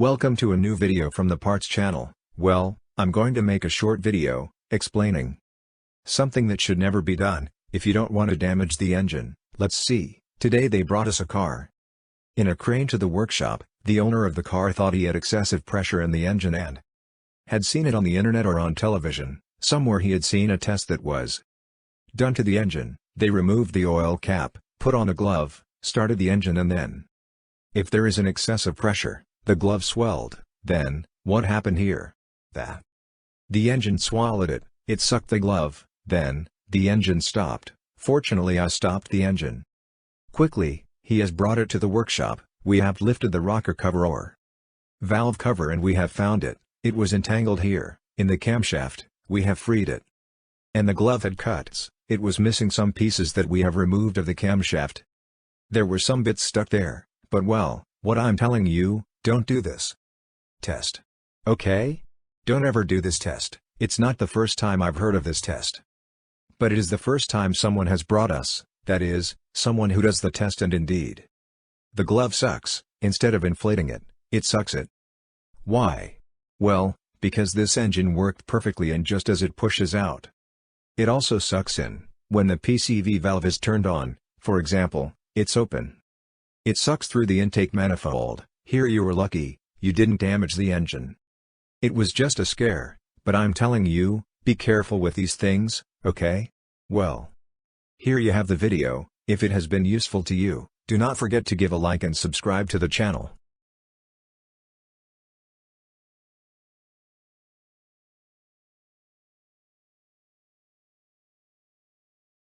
Welcome to a new video from the Parts channel. Well, I'm going to make a short video, explaining something that should never be done, if you don't want to damage the engine. Let's see. Today they brought us a car in a crane to the workshop. The owner of the car thought he had excessive pressure in the engine and had seen it on the internet or on television. Somewhere he had seen a test that was done to the engine. They removed the oil cap, put on a glove, started the engine, and then, if there is an excessive pressure, the glove swelled. Then, what happened here? The engine swallowed it, it sucked the glove, then, the engine stopped. Fortunately I stopped the engine quickly. He has brought it to the workshop. We have lifted the rocker cover or valve cover and we have found it. It was entangled here, in the camshaft. We have freed it. And the glove had cuts. It was missing some pieces that we have removed of the camshaft. There were some bits stuck there, but well, what I'm telling you, don't do this test. Okay? Don't ever do this test. It's not the first time I've heard of this test, but it is the first time someone has brought us, that is, someone who does the test, and indeed, the glove sucks. Instead of inflating it, it sucks it. Why? Well, because this engine worked perfectly, and just as it pushes out, it also sucks in. When the PCV valve is turned on, for example, it's open. It sucks through the intake manifold. Here you were lucky, you didn't damage the engine. It was just a scare, but I'm telling you, be careful with these things, okay? Well, here you have the video. If it has been useful to you, do not forget to give a like and subscribe to the channel.